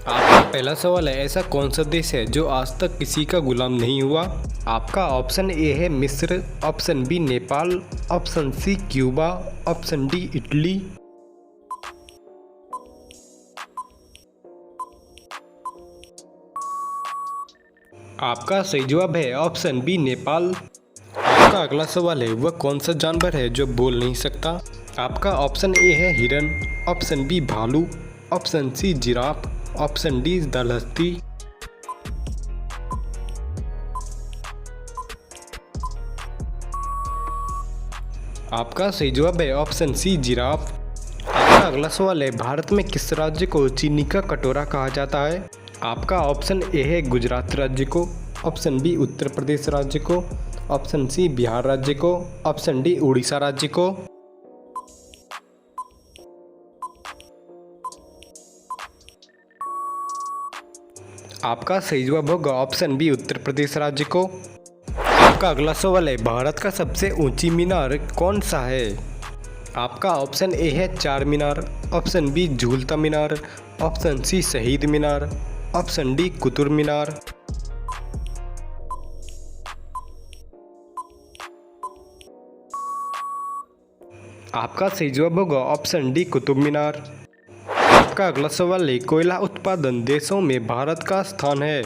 आपका पहला सवाल है, ऐसा कौन सा देश है जो आज तक किसी का गुलाम नहीं हुआ? आपका ऑप्शन ए है मिस्र, option B Nepal, option C Cuba, option D Italy. आपका सही जवाब है ऑप्शन बी नेपाल। आपका अगला सवाल है, वह कौन सा जानवर है जो बोल नहीं सकता? आपका ऑप्शन ए है हिरन, ऑप्शन बी भालू, option C giraffe, option D दलहस्ती। आपका सही जवाब है ऑप्शन सी जिराफ। आपका अगला सवाल है, भारत में किस राज्य को चीनी का कटोरा कहा जाता है? आपका ऑप्शन ए है गुजरात राज्य को, ऑप्शन बी उत्तर प्रदेश राज्य को, ऑप्शन सी बिहार राज्य को, ऑप्शन डी उड़ीसा राज्य को। आपका सही जवाब होगा ऑप्शन बी उत्तर प्रदेश राज्य को। आपका अगला सवाल है, भारत का सबसे ऊंची मीनार कौन सा है? आपका ऑप्शन ए है चार मीनार, ऑप्शन बी झूलता मीनार, ऑप्शन सी शहीद मीनार, ऑप्शन डी कुतुब मीनार। आपका सही जवाब होगा ऑप्शन डी कुतुब मीनार। आपका अगला सवाल है, कोयला उत्पादन देशों में भारत का स्थान है?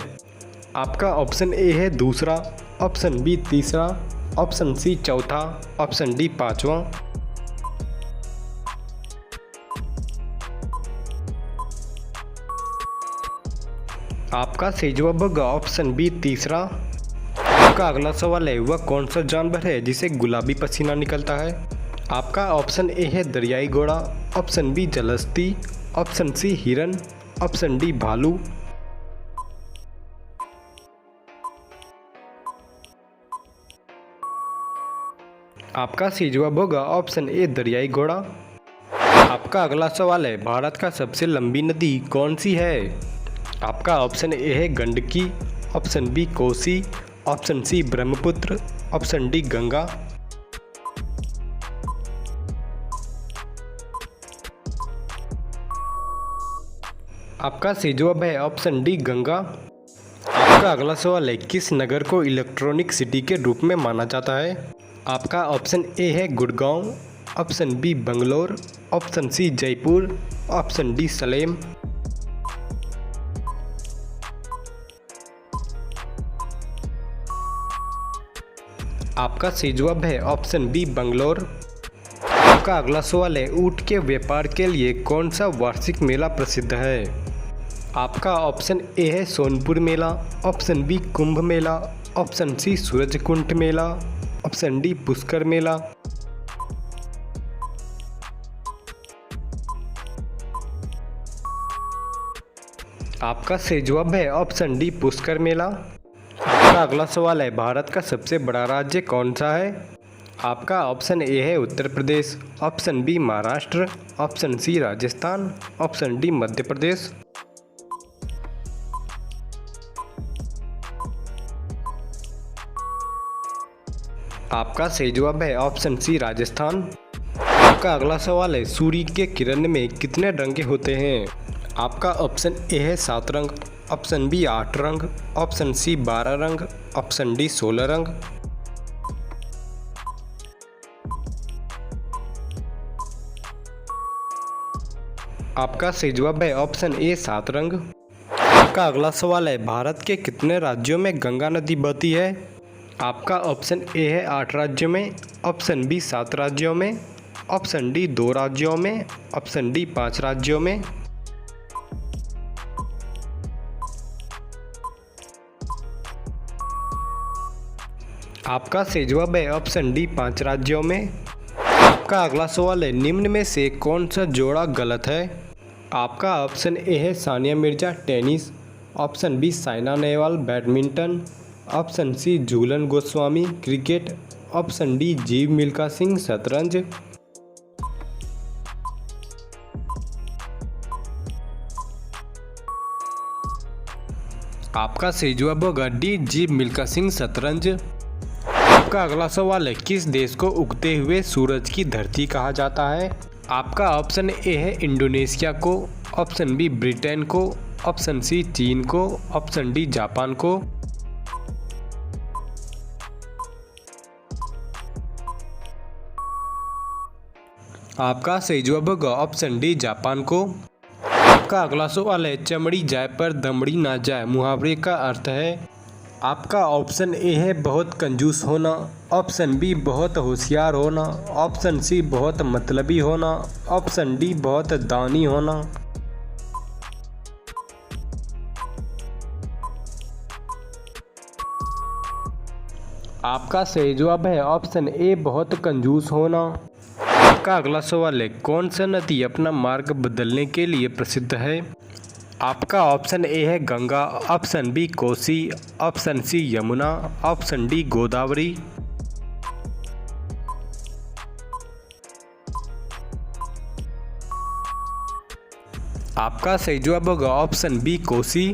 आपका ऑप्शन ए है दूसरा, ऑप्शन बी तीसरा, ऑप्शन सी चौथा, ऑप्शन डी पांचवा। आपका सही जवाब होगा ऑप्शन बी तीसरा। आपका अगला सवाल है, वह कौन सा जानवर है जिसे गुलाबी पसीना निकलता है? आपका ऑप्शन ए है दरियाई घोड़ा, ऑप्शन बी जलहस्ती, ऑप्शन सी हिरन, ऑप्शन डी भालू। आपका सही जवाब होगा ऑप्शन ए दरियाई घोड़ा। आपका अगला सवाल है, भारत का सबसे लंबी नदी कौन सी है? आपका ऑप्शन ए है Gandaki, option B Kosi, option C Brahmaputra, option D Ganga. आपका सही जवाब है ऑप्शन डी गंगा। आपका अगला सवाल है, किस नगर को इलेक्ट्रॉनिक सिटी के रूप में माना जाता है? आपका ऑप्शन ए है Gurgaon, option B Bangalore, option C Jaipur, option D Salem. आपका सही जवाब है ऑप्शन बी बंगलोर। आपका अगला सवाल है, ऊंट के व्यापार के लिए कौन सा वार्षिक मेला प्रसिद्ध है? आपका ऑप्शन ए है सोनपुर मेला, option B Kumbh Mela, option C Surajkund मेला, ऑप्शन डी पुष्कर मेला। आपका सही जवाब है ऑप्शन डी पुष्कर मेला। आपका अगला सवाल है, भारत का सबसे बड़ा राज्य कौन सा है? आपका ऑप्शन ए है Uttar Pradesh, option B Maharashtra, option C Rajasthan, option D Madhya Pradesh. आपका सही जवाब है ऑप्शन सी राजस्थान। आपका अगला सवाल है, सूर्य के किरण में कितने रंग होते हैं? आपका ऑप्शन ए है 7 रंग, ऑप्शन बी 8 रंग, ऑप्शन सी 12 रंग, ऑप्शन डी 16 रंग। आपका सही जवाब है ऑप्शन ए 7 रंग। आपका अगला सवाल है, भारत के कितने राज्यों में गंगा नदी बहती है? आपका ऑप्शन ए है 8 राज्यों में, ऑप्शन बी 7 राज्यों में, ऑप्शन डी 2 राज्यों में, ऑप्शन डी 5 राज्यों में। आपका सही जवाब है ऑप्शन डी 5 राज्यों में। आपका अगला सवाल है, निम्न में से कौन सा जोड़ा गलत है? आपका ऑप्शन ए है Sania Mirza tennis, option B Saina Nehwal badminton, option C Jhulan Goswami cricket, option D जीव मिल्खा सिंह शतरंज। आपका सही जवाब होगा डी जीव मिल्खा सिंह शतरंज। आपका अगला सवाल है, किस देश को उगते हुए सूरज की धरती कहा जाता है? आपका ऑप्शन ए है इंडोनेशिया को, ऑप्शन बी ब्रिटेन को, ऑप्शन सी चीन को, ऑप्शन डी जापान को। आपका सही जवाब होगा ऑप्शन डी जापान को। आपका अगला सवाल है, चमड़ी जाए पर दमड़ी ना जाए मुहावरे का अर्थ है। आपका ऑप्शन ए है बहुत कंजूस होना, ऑप्शन बी बहुत होशियार होना, ऑप्शन सी बहुत मतलबी होना, ऑप्शन डी बहुत दानी होना। आपका सही जवाब है ऑप्शन ए बहुत कंजूस होना। आपका अगला सवाल है, कौन सा नदी अपना मार्ग बदलने के लिए प्रसिद्ध है। आपका ऑप्शन ए है Ganga, option B Kosi, option C Yamuna, option D Godavari. आपका सही जवाब होगा ऑप्शन बी कोसी।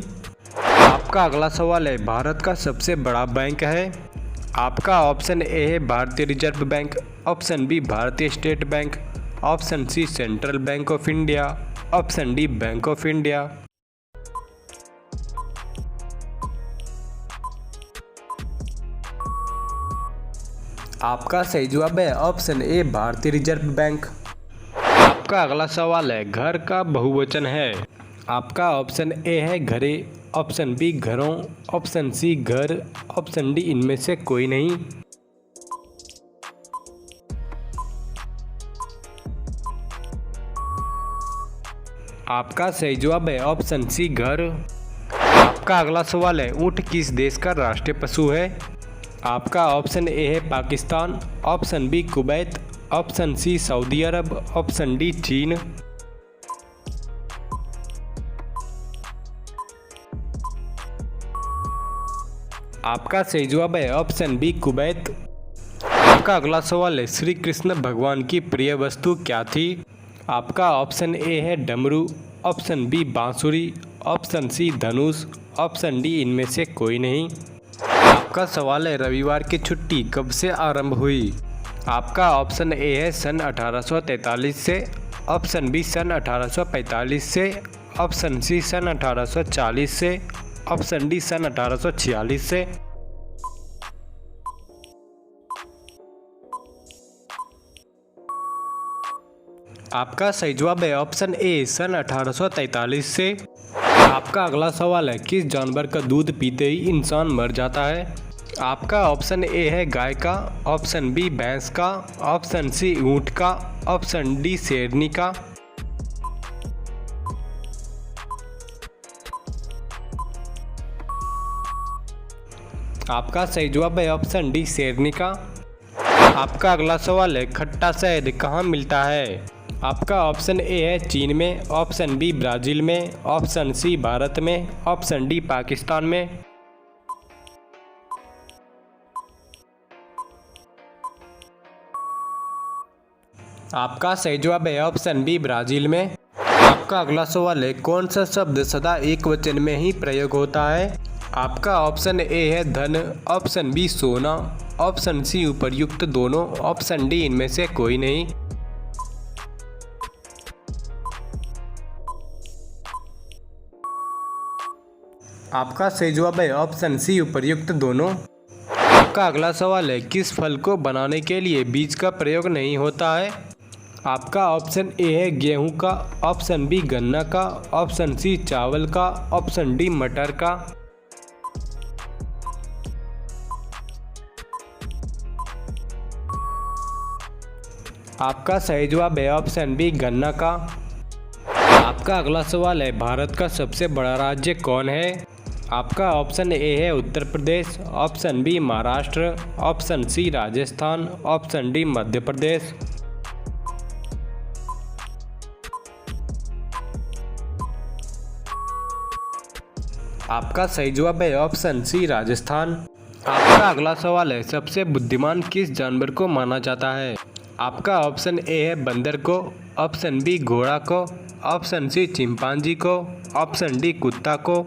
आपका अगला सवाल है, भारत का सबसे बड़ा बैंक है। आपका ऑप्शन ए है Bharatiya reserve bank, option B Bharatiya state bank, option C central bank of India, option D bank of India. आपका सही जवाब है ऑप्शन ए भारतीय रिजर्व बैंक। आपका अगला सवाल है, घर का बहुवचन है। आपका ऑप्शन ए है घरे, ऑप्शन बी घरों, ऑप्शन सी घर, ऑप्शन डी इनमें से कोई नहीं। आपका सही जवाब है ऑप्शन सी घर। आपका अगला सवाल है, ऊंट किस देश का राष्ट्रीय पशु है। आपका ऑप्शन ए है Pakistan, option B Kuwait, option C Saudi Arab, option D चीन। आपका सही जवाब है ऑप्शन बी कुवैत। आपका अगला सवाल है, श्री कृष्ण भगवान की प्रिय वस्तु क्या थी। आपका ऑप्शन ए है डमरू, ऑप्शन बी बांसुरी, ऑप्शन सी धनुष, ऑप्शन डी इनमें से कोई नहीं। आपका सवाल है, रविवार की छुट्टी कब से आरंभ हुई। आपका ऑप्शन ए है सन 1843 से, ऑप्शन बी सन 1845 से, ऑप्शन सी सन 1840 से, ऑप्शन डी सन 1846 से। आपका सही जवाब है ऑप्शन ए सन 1843 से। आपका अगला सवाल है, किस जानवर का दूध पीते ही इंसान मर जाता है। आपका ऑप्शन ए है गाय का, ऑप्शन बी भैंस का, ऑप्शन सी ऊंट का, ऑप्शन डी शेरनी का। आपका सही जवाब है ऑप्शन डी शेरनी का। आपका अगला सवाल है, खट्टा शहद कहाँ मिलता है। आपका ऑप्शन ए है चीन में, ऑप्शन बी ब्राज़ील में, ऑप्शन सी भारत में, ऑप्शन डी पाकिस्तान में। आपका सही जवाब है ऑप्शन बी ब्राज़ील में। आपका अगला सवाल है, कौन सा शब्द सदा एक वचन में ही प्रयोग होता है। आपका ऑप्शन ए है धन, ऑप्शन बी सोना, ऑप्शन सी उपर्युक्त दोनों, ऑप्शन डी इनमें से कोई नहीं। आपका सही जवाब है ऑप्शन सी उपर्युक्त दोनों। आपका अगला सवाल है, किस फल को बनाने के लिए बीज का प्रयोग नहीं होता है। आपका ऑप्शन ए है गेहूं का, ऑप्शन बी गन्ना का, ऑप्शन सी चावल का, ऑप्शन डी मटर का। आपका सही जवाब है ऑप्शन बी गन्ना का। आपका अगला सवाल है, भारत का सबसे बड़ा राज्य कौन है। आपका ऑप्शन ए है Uttar Pradesh, option B Maharashtra, option C Rajasthan, option D Madhya Pradesh. आपका सही जवाब है ऑप्शन सी राजस्थान। आपका अगला सवाल है, सबसे बुद्धिमान किस जानवर को माना जाता है। आपका ऑप्शन ए है बंदर को, ऑप्शन बी घोड़ा को, ऑप्शन सी चिंपांजी को, ऑप्शन डी कुत्ता को।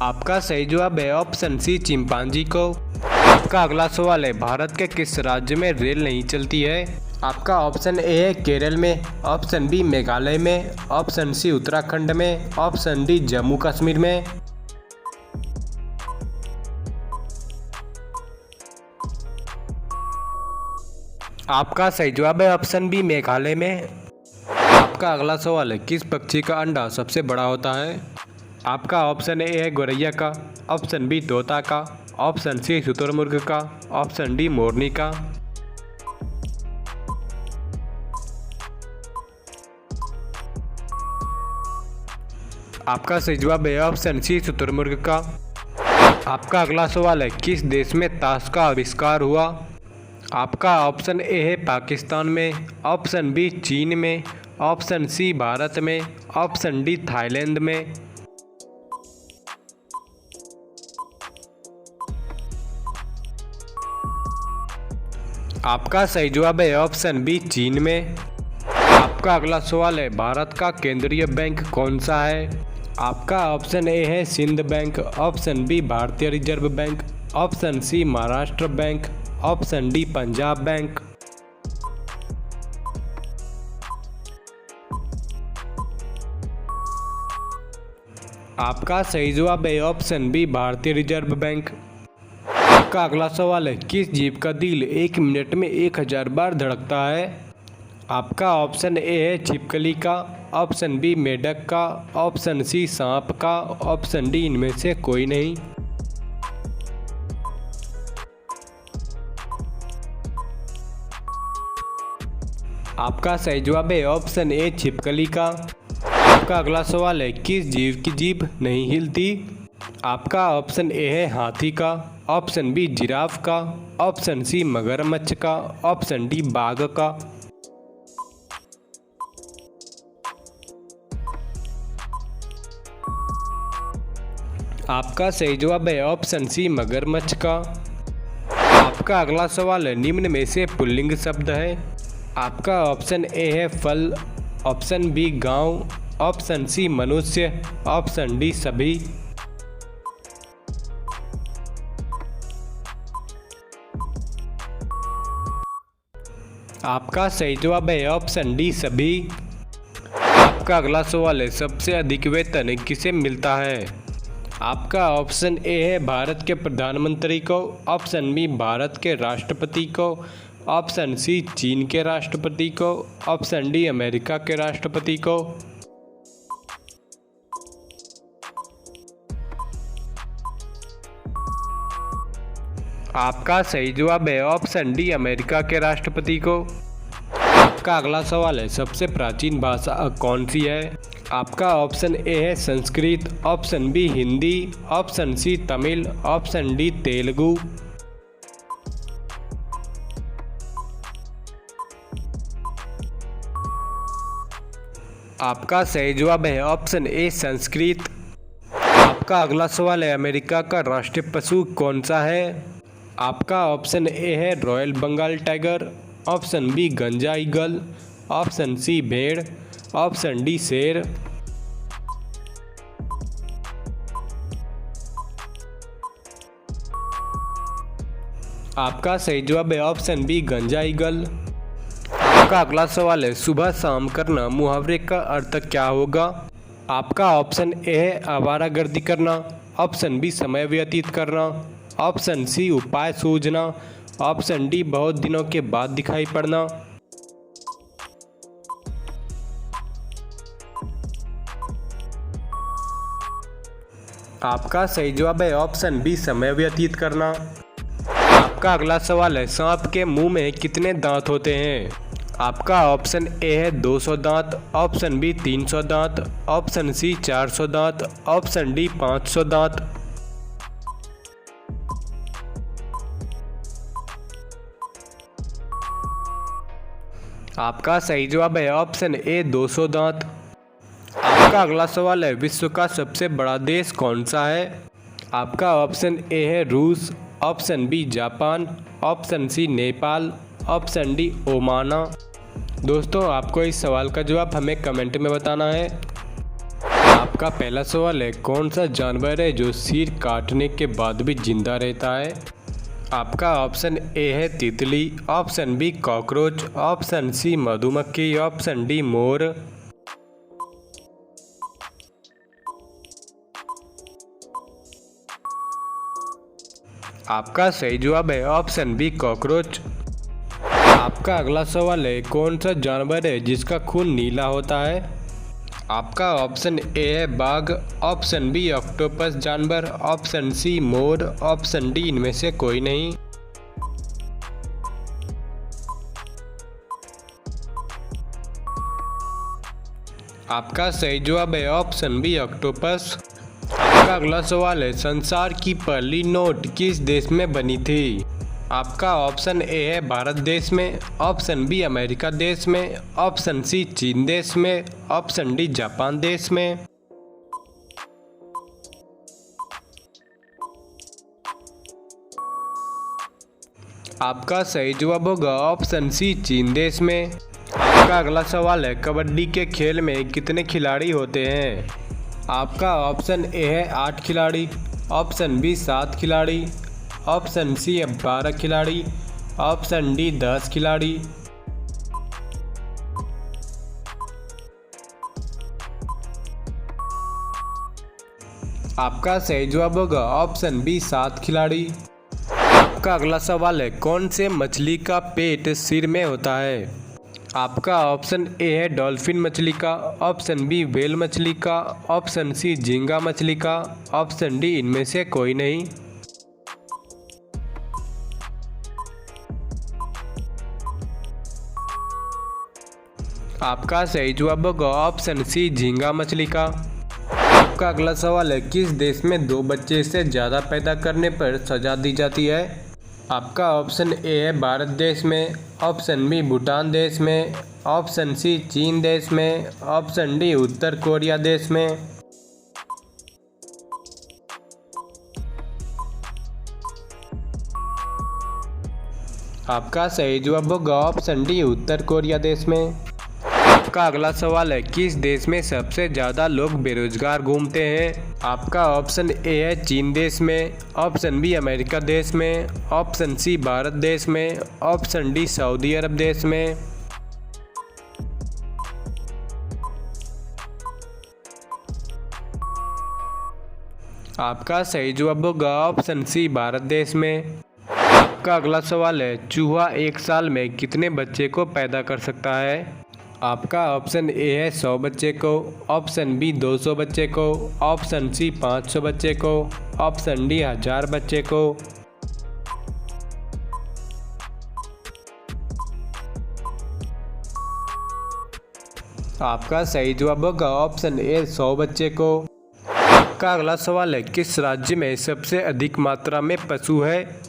आपका सही जवाब है ऑप्शन सी चिंपांजी को। आपका अगला सवाल है, भारत के किस राज्य में रेल नहीं चलती है? आपका ऑप्शन ए है केरल में, ऑप्शन बी मेघालय में, ऑप्शन सी उत्तराखंड में, ऑप्शन डी जम्मू कश्मीर में। आपका सही जवाब है ऑप्शन बी मेघालय में। आपका अगला सवाल है, किस पक्षी का अंडा सबसे बड़ा होता है? आपका ऑप्शन ए है गौरैया का, ऑप्शन बी तोता का, ऑप्शन सी शुतुरमुर्ग का, ऑप्शन डी मोरनी का। आपका सही जवाब है ऑप्शन सी शुतुरमुर्ग का। आपका अगला सवाल है, किस देश में ताश का आविष्कार हुआ? आपका ऑप्शन ए है पाकिस्तान में, ऑप्शन बी चीन में, ऑप्शन सी भारत में, ऑप्शन डी थाईलैंड में। आपका सही जवाब है ऑप्शन बी चीन में। आपका अगला सवाल है, भारत का केंद्रीय बैंक कौन सा है? आपका ऑप्शन ए है Sindh bank, option B Bharatiya reserve bank, option C Maharashtra bank, option D Punjab bank. आपका सही जवाब है option B Bharatiya reserve bank. आपका अगला सवाल है, किस जीव का दिल 1 मिनट में 1000 बार धड़कता है? आपका ऑप्शन ए है छिपकली का, ऑप्शन बी मेढक का, ऑप्शन सी सांप का, ऑप्शन डी इनमें से कोई नहीं। आपका सही जवाब है ऑप्शन ए छिपकली का। आपका अगला सवाल है, किस जीव की जीभ नहीं हिलती? आपका ऑप्शन ए है हाथी का, ऑप्शन बी जिराफ का, ऑप्शन सी मगरमच्छ का, ऑप्शन डी बाघ का। आपका सही जवाब है ऑप्शन सी मगरमच्छ का। आपका अगला सवाल है, निम्न में से पुल्लिंग शब्द है? आपका ऑप्शन ए है फल, ऑप्शन बी गांव, ऑप्शन सी मनुष्य, ऑप्शन डी सभी। आपका सही जवाब है ऑप्शन डी सभी। आपका अगला सवाल है, सबसे अधिक वेतन किसे मिलता है? आपका ऑप्शन ए है भारत के प्रधानमंत्री को, ऑप्शन बी भारत के राष्ट्रपति को, ऑप्शन सी चीन के राष्ट्रपति को, ऑप्शन डी अमेरिका के राष्ट्रपति को। आपका सही जवाब है ऑप्शन डी अमेरिका के राष्ट्रपति को। आपका अगला सवाल है, सबसे प्राचीन भाषा कौन सी है? आपका ऑप्शन ए है Sanskrit, option B Hindi, option C Tamil, option D Telugu. आपका सही जवाब है ऑप्शन ए संस्कृत। आपका अगला सवाल है, अमेरिका का राष्ट्रीय पशु कौन सा है? आपका ऑप्शन ए है royal Bengal tiger, option B गंजा ईगल, ऑप्शन सी भेड़, ऑप्शन डी शेर। आपका सही जवाब है ऑप्शन बी गंजा ईगल। आपका अगला सवाल है, सुबह शाम करना मुहावरे का अर्थ क्या होगा? आपका ऑप्शन ए है आवारागर्दी करना, ऑप्शन बी समय व्यतीत करना, ऑप्शन सी उपाय सूझना, ऑप्शन डी बहुत दिनों के बाद दिखाई पड़ना। आपका सही जवाब है ऑप्शन बी समय व्यतीत करना। आपका अगला सवाल है, सांप के मुंह में कितने दांत होते हैं? आपका ऑप्शन ए है 200 दांत, ऑप्शन बी 300 दांत, ऑप्शन सी 400 दांत, ऑप्शन डी 500 दांत। आपका सही जवाब है ऑप्शन ए 200 दांत। आपका अगला सवाल है, विश्व का सबसे बड़ा देश कौन सा है? आपका ऑप्शन ए है रूस, option B Japan, option C Nepal, option D ओमाना। दोस्तों, आपको इस सवाल का जवाब हमें कमेंट में बताना है। आपका पहला सवाल है, कौन सा जानवर है जो सिर काटने के बाद भी जिंदा रहता है? आपका ऑप्शन ए है तितली, option B cockroach, option C मधुमक्खी, ऑप्शन डी मोर। आपका सही जवाब है ऑप्शन बी कॉकरोच। आपका अगला सवाल है, कौन सा जानवर है जिसका खून नीला होता है? आपका ऑप्शन ए है बाघ, ऑप्शन बी ऑक्टोपस जानवर, ऑप्शन सी मोर, ऑप्शन डी इनमें से कोई नहीं। आपका सही जवाब है ऑप्शन बी ऑक्टोपस। आपका अगला सवाल है, संसार की पहली नोट किस देश में बनी थी? आपका ऑप्शन ए है भारत देश में, ऑप्शन बी अमेरिका देश में, ऑप्शन सी चीन देश में, ऑप्शन डी जापान देश में। आपका सही जवाब होगा ऑप्शन सी चीन देश में। आपका अगला सवाल है, कबड्डी के खेल में कितने खिलाड़ी होते हैं? आपका ऑप्शन ए है 8 खिलाड़ी, ऑप्शन बी 7 खिलाड़ी, ऑप्शन सी 12 खिलाड़ी, ऑप्शन डी 10 खिलाड़ी। आपका सही जवाब होगा ऑप्शन बी 7 खिलाड़ी। आपका अगला सवाल है, कौन से मछली का पेट सिर में होता है? आपका ऑप्शन ए है डॉल्फिन मछली का, ऑप्शन बी व्हेल मछली का, ऑप्शन सी झींगा मछली का, ऑप्शन डी इनमें से कोई नहीं। आपका सही जवाब होगा ऑप्शन सी झींगा मछली का। आपका अगला सवाल है, किस देश में 2 बच्चे से ज़्यादा पैदा करने पर सजा दी जाती है? आपका ऑप्शन ए है भारत देश में, ऑप्शन बी भूटान देश में, ऑप्शन सी चीन देश में, ऑप्शन डी उत्तर कोरिया देश में। आपका सही जवाब होगा ऑप्शन डी उत्तर कोरिया देश में। आपका अगला सवाल है, किस देश में सबसे ज़्यादा लोग बेरोजगार घूमते हैं? आपका ऑप्शन ए है चीन देश में, ऑप्शन बी अमेरिका देश में, ऑप्शन सी भारत देश में, ऑप्शन डी सऊदी अरब देश में। आपका सही जवाब होगा ऑप्शन सी भारत देश में। आपका अगला सवाल है, चूहा एक साल में कितने बच्चे को पैदा कर सकता है? आपका ऑप्शन ए है 100 बच्चे को, ऑप्शन बी 200 बच्चे को, ऑप्शन सी 500 बच्चे को, ऑप्शन डी 1000 बच्चे को। आपका सही जवाब होगा ऑप्शन ए 100 बच्चे को। आपका अगला सवाल है, किस राज्य में सबसे अधिक मात्रा में पशु है?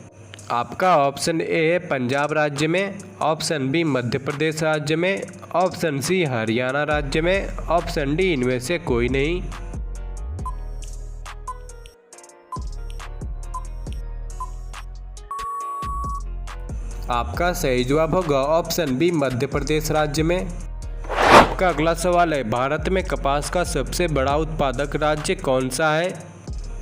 आपका ऑप्शन ए है पंजाब राज्य में, ऑप्शन बी मध्य प्रदेश राज्य में, ऑप्शन सी हरियाणा राज्य में, ऑप्शन डी इनमें से कोई नहीं। आपका सही जवाब होगा ऑप्शन बी मध्य प्रदेश राज्य में। आपका अगला सवाल है, भारत में कपास का सबसे बड़ा उत्पादक राज्य कौन सा है?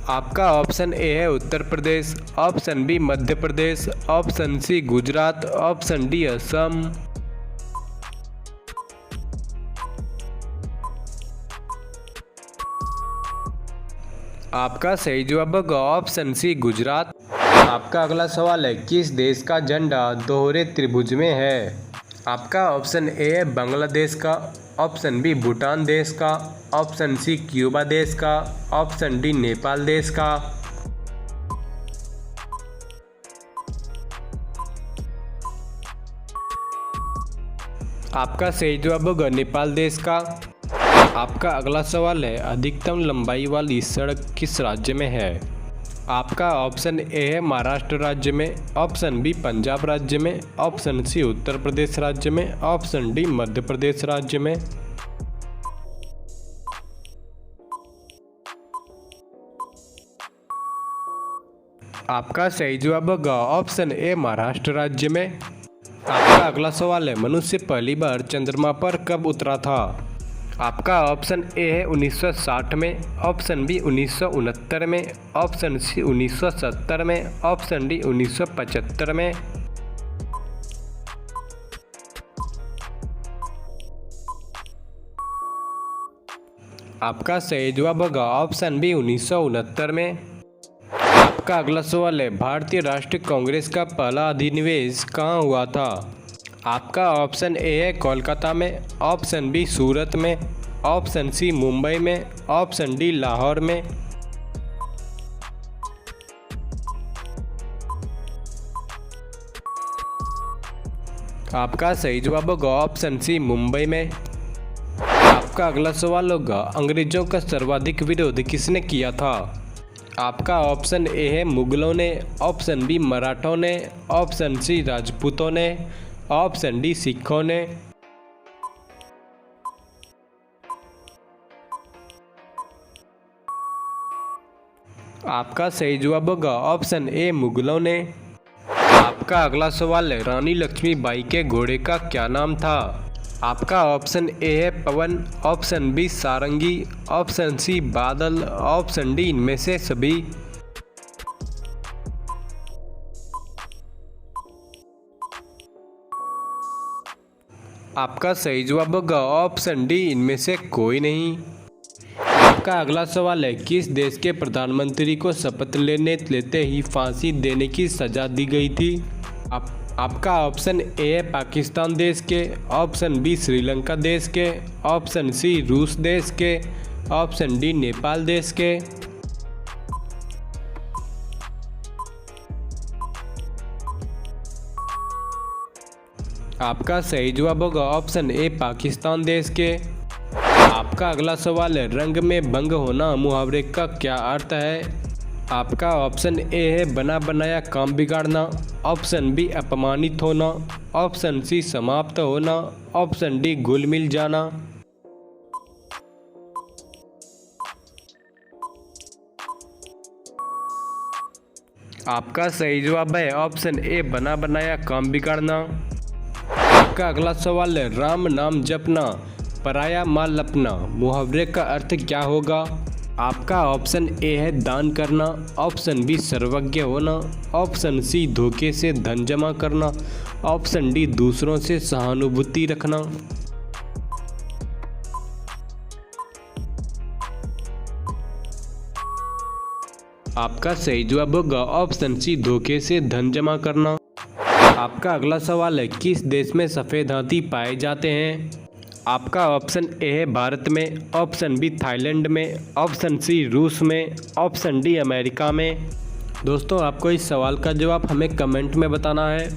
आपका ऑप्शन ए है Uttar Pradesh, option B Madhya Pradesh, option C Gujarat, option D Assam. आपका सही जवाब होगा ऑप्शन सी गुजरात। आपका अगला सवाल है, किस देश का झंडा दोहरे त्रिभुज में है? आपका ऑप्शन ए है बांग्लादेश का, ऑप्शन बी भूटान देश का, ऑप्शन सी क्यूबा देश का, ऑप्शन डी नेपाल देश का। आपका सही जवाब होगा नेपाल देश का। आपका अगला सवाल है, अधिकतम लंबाई वाली सड़क किस राज्य में है? आपका ऑप्शन ए है महाराष्ट्र राज्य में, ऑप्शन बी पंजाब राज्य में, ऑप्शन सी उत्तर प्रदेश राज्य में, ऑप्शन डी मध्य प्रदेश राज्य में। आपका सही जवाब होगा ऑप्शन ए महाराष्ट्र राज्य में। आपका अगला सवाल है, मनुष्य पहली बार चंद्रमा पर कब उतरा था? आपका ऑप्शन ए है 1960 में, ऑप्शन बी 1969 में, ऑप्शन सी 1970 में, ऑप्शन डी 1975 में। आपका सही जवाब होगा ऑप्शन बी 1969 में। आपका अगला सवाल है, भारतीय राष्ट्रीय कांग्रेस का पहला अधिनिवेश कहाँ हुआ था? आपका ऑप्शन ए है कोलकाता में, ऑप्शन बी सूरत में, ऑप्शन सी मुंबई में, ऑप्शन डी लाहौर में। आपका सही जवाब होगा ऑप्शन सी मुंबई में। आपका अगला सवाल होगा, अंग्रेजों का सर्वाधिक विरोध किसने किया था? आपका ऑप्शन ए है मुगलों ने, ऑप्शन बी मराठों ने, ऑप्शन सी राजपूतों ने, ऑप्शन डी सिखों ने। आपका सही जवाब होगा ऑप्शन ए मुगलों ने। आपका अगला सवाल है, रानी लक्ष्मीबाई के घोड़े का क्या नाम था? आपका ऑप्शन ए है पवन, ऑप्शन बी सारंगी, ऑप्शन सी बादल, ऑप्शन डी इनमें से सभी। आपका सही जवाब होगा ऑप्शन डी इनमें से कोई नहीं। आपका अगला सवाल है, किस देश के प्रधानमंत्री को शपथ लेते ही फांसी देने की सजा दी गई थी? आपका ऑप्शन ए है पाकिस्तान देश के, ऑप्शन बी श्रीलंका देश के, ऑप्शन सी रूस देश के, ऑप्शन डी नेपाल देश के। आपका सही जवाब होगा ऑप्शन ए पाकिस्तान देश के। आपका अगला सवाल है, रंग में भंग होना मुहावरे का क्या अर्थ है? आपका ऑप्शन ए है बना बनाया काम बिगाड़ना, ऑप्शन बी अपमानित होना, ऑप्शन सी समाप्त होना, ऑप्शन डी घुल मिल जाना। आपका सही जवाब है ऑप्शन ए बना बनाया काम बिगाड़ना। आपका अगला सवाल है, राम नाम जपना पराया माल अपना मुहावरे का अर्थ क्या होगा? आपका ऑप्शन ए है दान करना, ऑप्शन बी सर्वज्ञ होना, ऑप्शन सी धोखे से धन जमा करना, ऑप्शन डी दूसरों से सहानुभूति रखना। आपका सही जवाब होगा ऑप्शन सी धोखे से धन जमा करना। आपका अगला सवाल है, किस देश में सफ़ेद हाथी पाए जाते हैं? आपका ऑप्शन ए है भारत में, ऑप्शन बी थाईलैंड में, ऑप्शन सी रूस में, ऑप्शन डी अमेरिका में। दोस्तों, आपको इस सवाल का जवाब हमें कमेंट में बताना है।